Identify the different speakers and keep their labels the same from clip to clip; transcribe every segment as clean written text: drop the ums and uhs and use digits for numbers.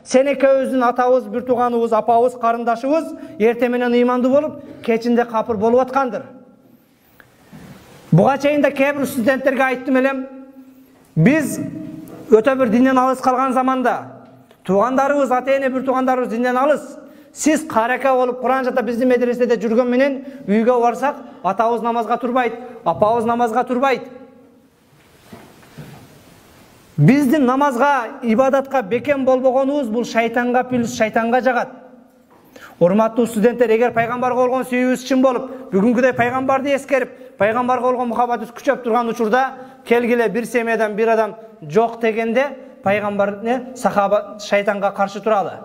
Speaker 1: Сен экөөбүздүн атабыз, бир тууганыбыз, апабыз, карындашыбыз эртең менен ыймандуу болуп, кечинде капыр болуп аткандыр. Буга чейин да кээ бир студенттерге айттым элем. Биз өтө бир динден алыс калган заманда туугандарыбыз, ата-эне бир туугандарыбыз динден алыс. Сиз карака болуп Куран жата биздин медреседе жүргөн менен үйгө барсак, атабыз намазга турбайт, апабыз намазга турбайт. Биздин намазга, ибадатка бекем болбогонубуз бул шайтанга плюс шайтанга жагат. Урматтуу студенттер, эгер пайгамбарга болгон сүйүүбүз чын болуп, бүгүнкүдөй пайгамбарды эскерип, пайгамбарга болгон мухаббатыбыз күчөп турган учурда келгиле бир семьядан бир адам жок дегенде, пайгамбар сахаба шайтанга каршы туралы.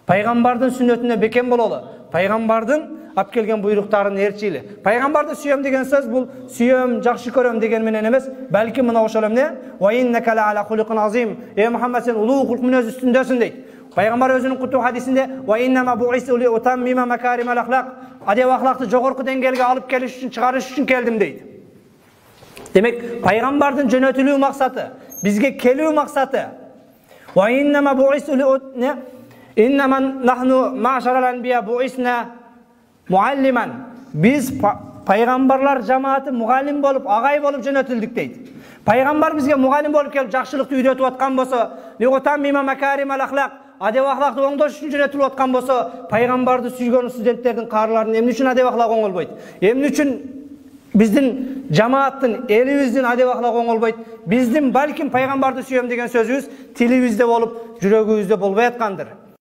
Speaker 1: Пайгамбардын сүннөтүнө бекем бололу. Пайгамбардын алып келген буйруктарын ээрчили. Пайгамбарды сүйөм деген сөз бул сүйөм, жакшы көрөм деген менен эмес, балки мына ошол эмне? Ва иннака ла ала хулукун азим. Мухаммад сен улуу кулк мүнөз үстүндөсүн дейт. Пайгамбар өзүнүн куту хадисинде ва иннама буису ли утаммима макаримал ахлак. Адеп ахлакты жогорку деңгээлге алып келиш үчүн, чыгарыш үчүн келдим дейт. Демек, пайгамбардын жөнөтүлүү максаты, бизге келүү максаты. Ва иннама буису ли Иннама нахну ма'шарал анбия буисна муаллиман. Биз пайгамбарлар жамааты мугалим болуп, агай болуп жөнөтүлдүк дейт. Пайгамбар бизге мугалим болуп келип жакшылыкты үйрөтүп аткан болсо, лиготаммима макаримал ахлак, адеп ахлакты оңдош үчүн жөнөтүлүп аткан болсо, пайгамбарды сүйгөн студенттердин каарыларын эмне үчүн адеп ахлак оңолбойт? Эмне үчүн биздин жамааттын, элибиздин адеп ахлак оңолбойт? Биздин балким пайгамбарды сүйөм деген сөзүбүз тилибизде болуп, жүрөгүбүздө болбой аткандыр.